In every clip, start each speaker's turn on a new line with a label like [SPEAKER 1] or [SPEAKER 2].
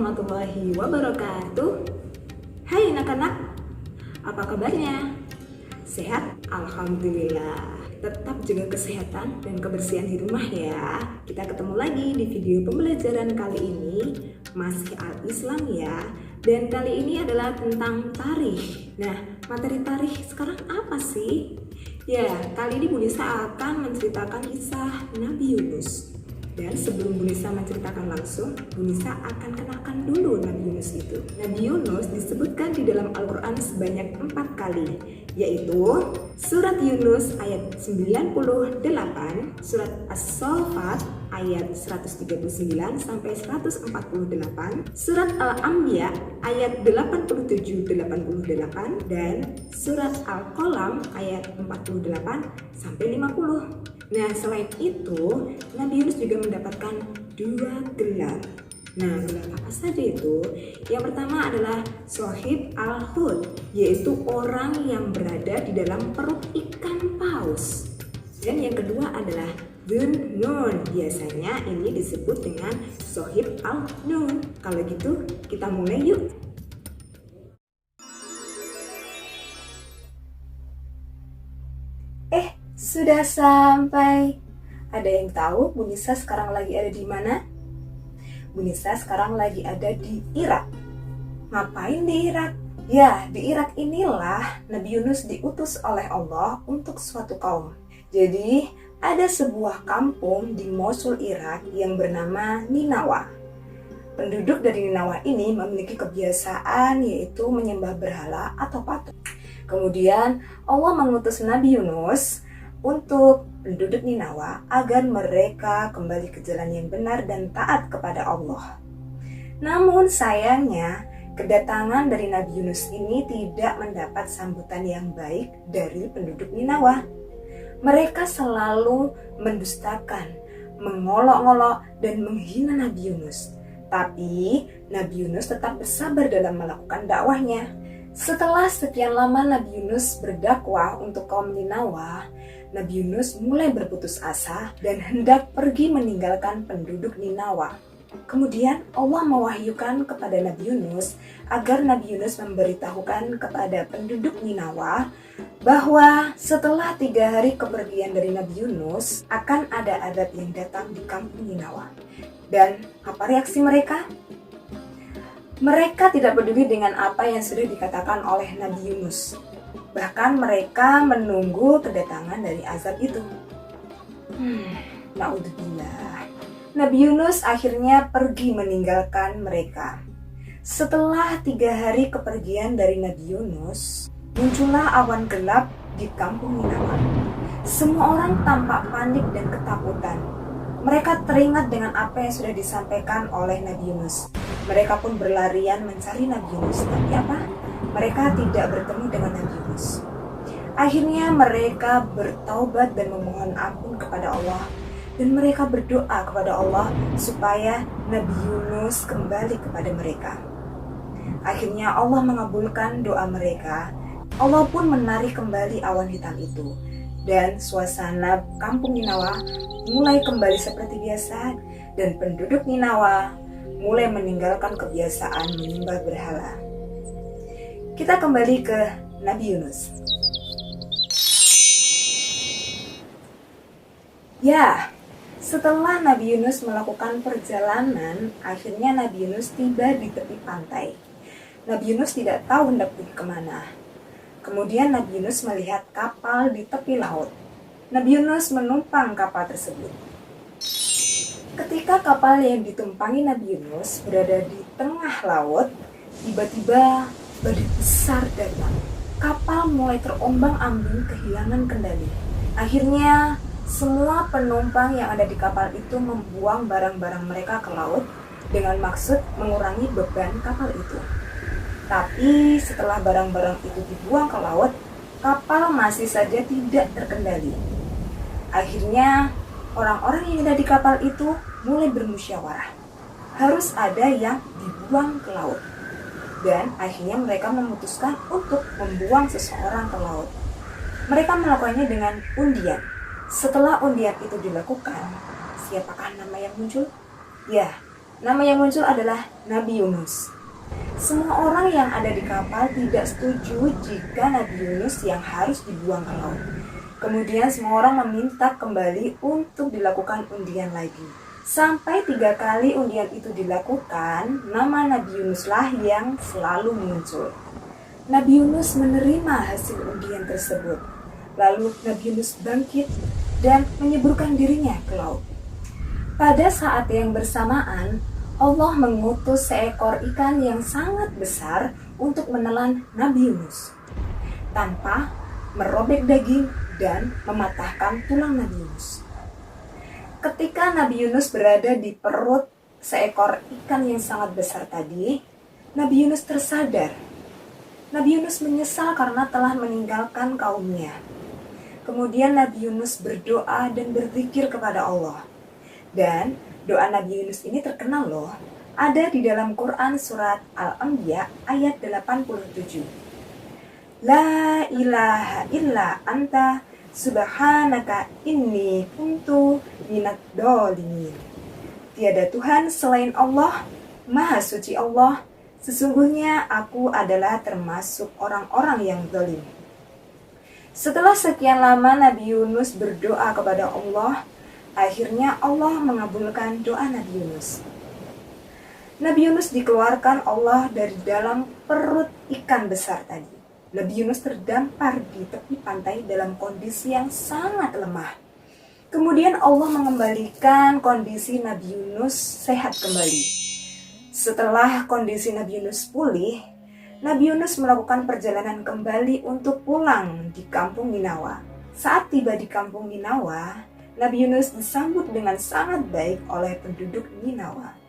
[SPEAKER 1] warahmatullahi wabarakatuh. Hai anak-anak, apa kabarnya? Sehat? Alhamdulillah. Tetap jaga kesehatan dan kebersihan di rumah ya. Kita ketemu lagi di video pembelajaran kali ini, masih Al-Islam ya. Dan kali ini adalah tentang tarikh. Nah, materi tarikh sekarang apa sih? Ya, kali ini Bu Nisa akan menceritakan kisah Nabi Yunus. Dan sebelum Bu Nisa menceritakan langsung, Bu Nisa akan kenalkan dulu Nabi Yunus itu. Nabi Yunus disebutkan di dalam Al-Quran sebanyak 4 kali, yaitu surat Yunus ayat 98, surat As-Saffat ayat 139 sampai 148, surat Al-Anbiya ayat 87-88, dan surat Al-Qalam ayat 48 sampai 50. Nah, selain itu, Nabi Yunus juga mendapatkan 2 gelar. Nah, gelar apa saja itu? Yang pertama adalah Shohib Al-Hud, yaitu orang yang berada di dalam perut ikan paus. Dan yang kedua adalah Dhun Nun, biasanya ini disebut dengan Shohib Al-Nun. Kalau gitu, kita mulai yuk. Sudah sampai. Ada yang tahu Bu Nisa sekarang lagi ada di mana? Bu Nisa sekarang lagi ada di Irak. Ngapain di Irak? Ya, di Irak inilah Nabi Yunus diutus oleh Allah untuk suatu kaum. Jadi, ada sebuah kampung di Mosul, Irak yang bernama Ninawa. Penduduk dari Ninawa ini memiliki kebiasaan yaitu menyembah berhala atau patung. Kemudian, Allah mengutus Nabi Yunus untuk penduduk Ninawa agar mereka kembali ke jalan yang benar dan taat kepada Allah. Namun sayangnya, kedatangan dari Nabi Yunus ini tidak mendapat sambutan yang baik dari penduduk Ninawa. Mereka selalu mendustakan, mengolok-olok, dan menghina Nabi Yunus. Tapi Nabi Yunus tetap bersabar dalam melakukan dakwahnya. Setelah sekian lama Nabi Yunus berdakwah untuk kaum Ninawa, Nabi Yunus mulai berputus asa dan hendak pergi meninggalkan penduduk Ninawa. Kemudian Allah mewahyukan kepada Nabi Yunus agar Nabi Yunus memberitahukan kepada penduduk Ninawa bahwa setelah 3 hari kepergian dari Nabi Yunus akan ada azab yang datang di kampung Ninawa. Dan apa reaksi mereka? Mereka tidak peduli dengan apa yang sudah dikatakan oleh Nabi Yunus. Bahkan mereka menunggu kedatangan dari azab itu. Naudzubillah. Nabi Yunus akhirnya pergi meninggalkan mereka. Setelah 3 hari kepergian dari Nabi Yunus, muncullah awan gelap di kampung Ninawa. Semua orang tampak panik dan ketakutan. Mereka teringat dengan apa yang sudah disampaikan oleh Nabi Yunus. Mereka pun berlarian mencari Nabi Yunus. Tapi apa? Mereka tidak bertemu dengan Nabi Yunus. Akhirnya mereka bertaubat dan memohon ampun kepada Allah. Dan mereka berdoa kepada Allah supaya Nabi Yunus kembali kepada mereka. Akhirnya Allah mengabulkan doa mereka. Allah pun menarik kembali awan hitam itu. Dan suasana kampung Ninawa mulai kembali seperti biasa. Dan penduduk Ninawa mulai meninggalkan kebiasaan menyembah berhala. Kita kembali ke Nabi Yunus. Ya, setelah Nabi Yunus melakukan perjalanan, akhirnya Nabi Yunus tiba di tepi pantai. Nabi Yunus tidak tahu hendak pergi kemana. Kemudian Nabi Yunus melihat kapal di tepi laut. Nabi Yunus menumpang kapal tersebut. Ketika kapal yang ditumpangi Nabi Yunus berada di tengah laut, tiba-tiba badai besar datang. Kapal mulai terombang-ambing kehilangan kendali. Akhirnya semua penumpang yang ada di kapal itu membuang barang-barang mereka ke laut dengan maksud mengurangi beban kapal itu. Tapi setelah barang-barang itu dibuang ke laut, kapal masih saja tidak terkendali. Akhirnya orang-orang yang ada di kapal itu mulai bermusyawarah. Harus ada yang dibuang ke laut. Dan akhirnya mereka memutuskan untuk membuang seseorang ke laut. Mereka melakukannya dengan undian. Setelah undian itu dilakukan, siapakah nama yang muncul? Ya, Nama yang muncul adalah Nabi Yunus. Semua orang yang ada di kapal tidak setuju jika Nabi Yunus yang harus dibuang ke laut. Kemudian semua orang meminta kembali untuk dilakukan undian lagi. Sampai 3 kali undian itu dilakukan, nama Nabi Yunuslah yang selalu muncul. Nabi Yunus menerima hasil undian tersebut. Lalu Nabi Yunus bangkit dan menyeburkan dirinya ke laut. Pada saat yang bersamaan, Allah mengutus seekor ikan yang sangat besar untuk menelan Nabi Yunus tanpa merobek daging dan mematahkan tulang Nabi Yunus. Ketika Nabi Yunus berada di perut seekor ikan yang sangat besar tadi, Nabi Yunus tersadar. Nabi Yunus menyesal karena telah meninggalkan kaumnya. Kemudian Nabi Yunus berdoa dan berzikir kepada Allah. Dan doa Nabi Yunus ini terkenal loh. Ada di dalam Quran surat Al-Anbiya ayat 87. La ilaha illa anta subhanaka inni kuntu minad dhalimin. Tiada Tuhan selain Allah, Maha Suci Allah, sesungguhnya aku adalah termasuk orang-orang yang zalim. Setelah sekian lama Nabi Yunus berdoa kepada Allah, akhirnya Allah mengabulkan doa Nabi Yunus. Nabi Yunus dikeluarkan Allah dari dalam perut ikan besar tadi. Nabi Yunus terdampar di tepi pantai dalam kondisi yang sangat lemah. Kemudian Allah mengembalikan kondisi Nabi Yunus sehat kembali. Setelah kondisi Nabi Yunus pulih, Nabi Yunus melakukan perjalanan kembali untuk pulang di kampung Ninawa. Saat tiba di kampung Ninawa, Nabi Yunus disambut dengan sangat baik oleh penduduk Ninawa.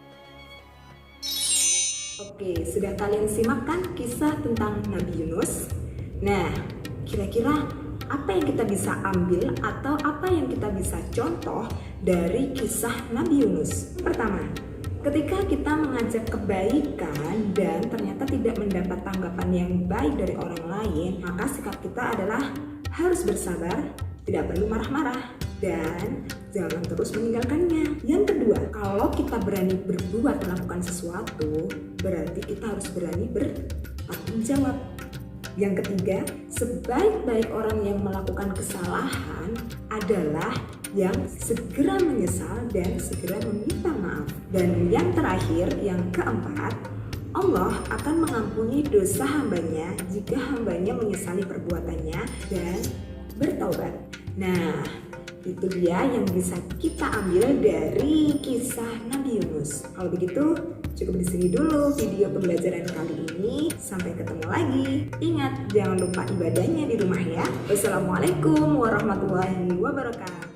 [SPEAKER 1] Oke, sudah kalian simak kan kisah tentang Nabi Yunus? Nah, kira-kira apa yang kita bisa ambil atau apa yang kita bisa contoh dari kisah Nabi Yunus? Pertama, ketika kita mengajak kebaikan dan ternyata tidak mendapat tanggapan yang baik dari orang lain, maka sikap kita adalah harus bersabar, tidak perlu marah-marah, dan jangan terus meninggalkannya. Yang kedua, kalau kita berani berbuat melakukan sesuatu, berarti kita harus berani bertanggung jawab. Yang ketiga, sebaik-baik orang yang melakukan kesalahan adalah yang segera menyesal dan segera meminta maaf. Dan yang terakhir, yang keempat, Allah akan mengampuni dosa hambanya jika hambanya menyesali perbuatannya dan bertaubat. Nah, itu dia yang bisa kita ambil dari kisah Nabi Yunus. Kalau begitu, cukup di sini dulu video pembelajaran kali ini. Sampai ketemu lagi. Ingat, jangan lupa ibadahnya di rumah ya. Wassalamualaikum warahmatullahi wabarakatuh.